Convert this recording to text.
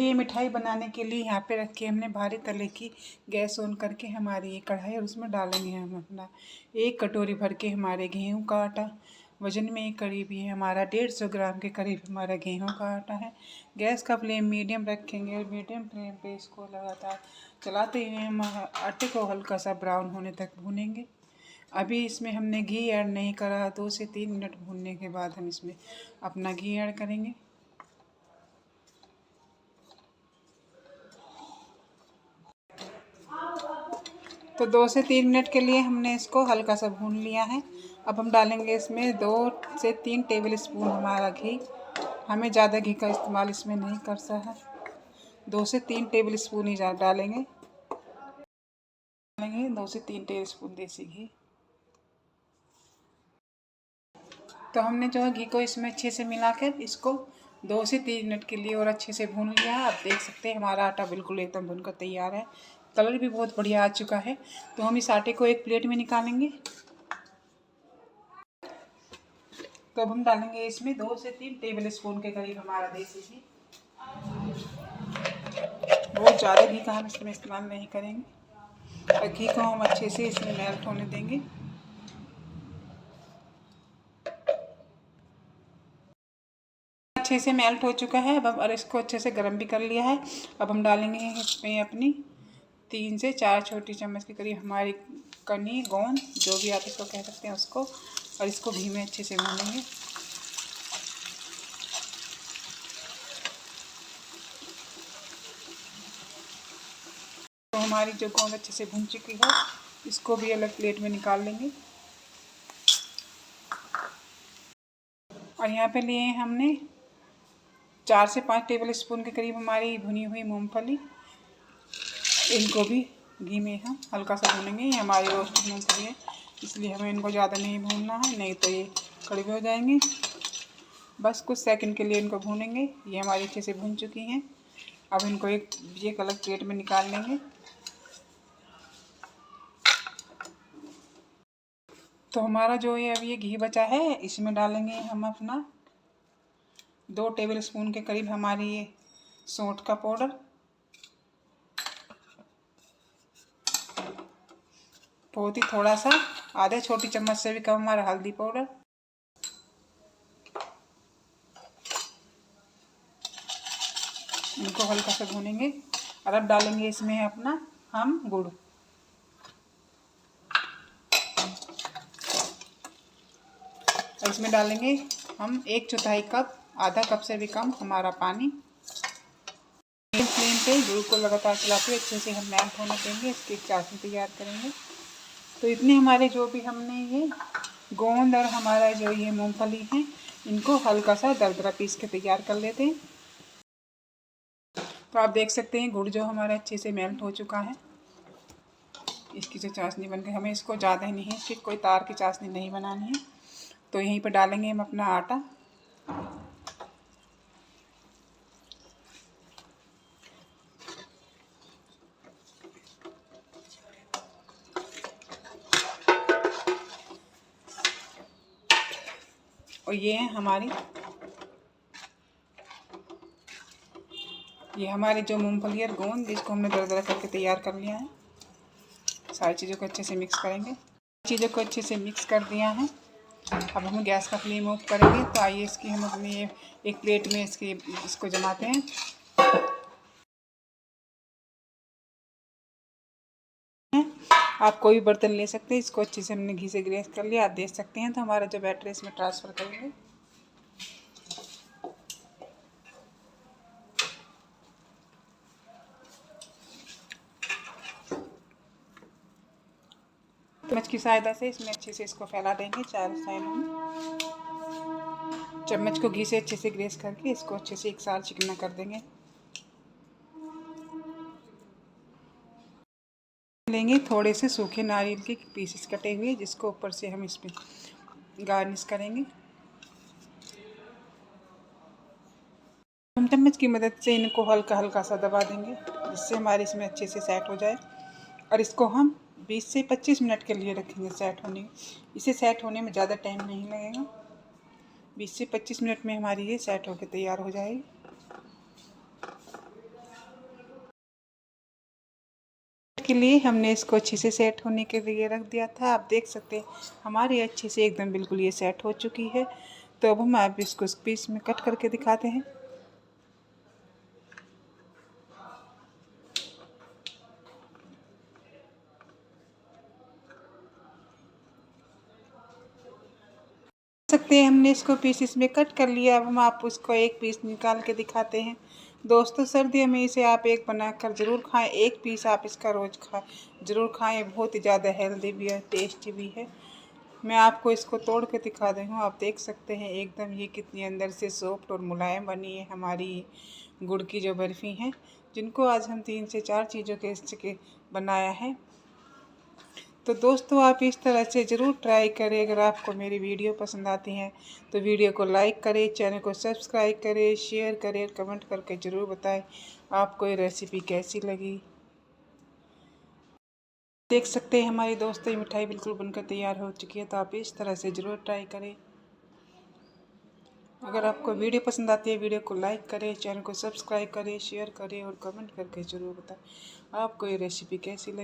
देखिए मिठाई बनाने के लिए यहाँ पे रखी हमने भारी तले की गैस ऑन करके हमारी ये कढ़ाई, और उसमें डालेंगे हम अपना 1 कटोरी भर के हमारे गेहूं का आटा। वजन में करीब ये हमारा 150 ग्राम के करीब हमारा गेहूं का आटा है। गैस का फ्लेम मीडियम रखेंगे और मीडियम फ्लेम पे इसको लगातार चलाते हुए हम आटे को हल्का सा ब्राउन होने तक भूनेंगे। अभी इसमें हमने घी ऐड नहीं करा, 2 से 3 मिनट भूनने के बाद हम इसमें अपना घी ऐड करेंगे। तो 2 से 3 मिनट के लिए हमने इसको हल्का सा भून लिया है। अब हम डालेंगे इसमें 2 से 3 टेबल स्पून हमारा घी। हमें ज़्यादा घी का इस्तेमाल इसमें नहीं करना है, 2 से 3 टेबल स्पून ही डालेंगे 2 से 3 टेबल स्पून देसी घी। तो हमने जो है घी को इसमें अच्छे से मिलाकर इसको 2 से 3 मिनट के लिए और अच्छे से भून लिया है। आप देख सकते हैं हमारा आटा बिल्कुल एकदम भुनकर तैयार है, कलर भी बहुत बढ़िया आ चुका है। तो हम इस आटे को एक प्लेट में निकालेंगे। तो अब हम डालेंगे इसमें 2 से 3 टेबल स्पून के करीब हमारा देसी घी। बहुत ज़्यादा घी का हम इसमें इस्तेमाल नहीं करेंगे और घी को हम अच्छे से इसमें मेल्ट होने देंगे। अच्छे से मेल्ट हो चुका है। अब और इसको अच्छे से गर्म भी कर लिया है। अब हम डालेंगे इसमें अपनी 3 से 4 छोटी चम्मच के करीब हमारी कनी गोंद, जो भी आप इसको कह सकते हैं उसको, और इसको घी में अच्छे से भूनेंगे। तो हमारी जो गोंद अच्छे से भून चुकी है, इसको भी अलग प्लेट में निकाल लेंगे। और यहाँ पे लिए हमने 4 से 5 टेबल स्पून के करीब हमारी भुनी हुई मूंगफली। इनको भी घी में हम हल्का सा भूनेंगे। ये हमारी रोस्टेड मूंगफली है, इसलिए हमें इनको ज़्यादा नहीं भूनना है, नहीं तो ये कड़वे हो जाएंगे। बस कुछ सेकंड के लिए इनको भूनेंगे। ये हमारी अच्छे से भून चुकी हैं। अब इनको एक अलग प्लेट में निकाल लेंगे। तो हमारा जो ये अभी ये घी बचा है, इसमें डालेंगे हम अपना 2 टेबल स्पून के करीब हमारी ये सौंठ का पाउडर, बहुत ही थोड़ा सा, आधे छोटी चम्मच से भी कम हमारा हल्दी पाउडर, इनको हल्का सा भूनेंगे। और अब डालेंगे इसमें अपना हम गुड़। और इसमें डालेंगे हम 1/4 कप, आधा कप से भी कम हमारा पानी। फ्लेम पे गुड़ को लगातार चलाते हुए अच्छे से हम मेल्ट होने देंगे, इसकी चाशनी तैयार करेंगे। तो इतने हमारे जो भी हमने ये गोंद और हमारा जो ये मूंगफली है, इनको हल्का सा दरदरा पीस के तैयार कर लेते हैं। तो आप देख सकते हैं गुड़ जो हमारा अच्छे से मेल्ट हो चुका है। इसकी जो चाशनी बन गई, हमें इसको ज़्यादा ही नहीं, इसकी कोई तार की चाशनी नहीं बनानी है। तो यहीं पर डालेंगे हम अपना आटा। और ये है हमारी जो मूंगफली और गोंद, जिसको हमने दरदरा करके तैयार कर लिया है। सारी चीज़ों को अच्छे से मिक्स करेंगे। चीज़ों को अच्छे से मिक्स कर दिया है। अब हम गैस का फ्लेम ऑफ करेंगे। तो आइए इसकी हम अपनी एक प्लेट में इसको जमाते हैं। आप कोई भी बर्तन ले सकते हैं। इसको अच्छे से हमने घी से ग्रेस कर लिया, आप देख सकते हैं। तो हमारा जो बैटर है इसमें ट्रांसफ़र करेंगे। चम्मच की सहायता से इसमें अच्छे से इसको फैला देंगे चारों साइडों में। चम्मच को घी से अच्छे से ग्रेस करके इसको अच्छे से एक साथ चिकना कर देंगे। लेंगे थोड़े से सूखे नारियल के पीसेस कटे हुए, जिसको ऊपर से हम इसमें गार्निश करेंगे। हम चम्मच की मदद से इनको हल्का हल्का सा दबा देंगे, जिससे हमारे इसमें अच्छे से सेट हो जाए। और इसको हम 20 से 25 मिनट के लिए रखेंगे सेट होने। इसे सेट होने में ज़्यादा टाइम नहीं लगेगा, 20 से 25 मिनट में हमारी ये सेट होकर तैयार हो जाएगी। के लिए हमने इसको अच्छे से सेट होने के लिए रख दिया था। आप देख सकते हैं हमारी अच्छे से एकदम बिल्कुल ये सेट हो चुकी है। तो अब हम आप इसको पीस में कट करके दिखाते हैं। सकते हैं हमने इसको पीसेस में कट कर लिया। अब हम आप उसको एक पीस निकाल के दिखाते हैं। दोस्तों सर्दियों में इसे आप एक बनाकर ज़रूर खाएं। एक पीस आप इसका रोज़ ज़रूर खाएं। बहुत ही ज़्यादा हेल्दी भी है, टेस्टी भी है। मैं आपको इसको तोड़ के दिखा रही हूँ। आप देख सकते हैं एकदम ये कितनी अंदर से सॉफ्ट और मुलायम बनी है हमारी गुड़ की जो बर्फ़ी है, जिनको आज हम 3 से 4 चीज़ों के बनाया है। तो दोस्तों आप इस तरह से ज़रूर ट्राई करें। अगर आपको मेरी वीडियो पसंद आती हैं तो वीडियो को लाइक करें, चैनल को सब्सक्राइब करें, शेयर करें, कमेंट करके ज़रूर बताएं आपको ये रेसिपी कैसी लगी। देख सकते हैं हमारी दोस्तों ये मिठाई बिल्कुल बनकर तैयार हो चुकी है। तो आप इस तरह से ज़रूर ट्राई करें। अगर आपको वीडियो पसंद आती है वीडियो को लाइक करें, चैनल को सब्सक्राइब करें, शेयर करें और कमेंट करके ज़रूर बताएं आपको ये रेसिपी कैसी लगी।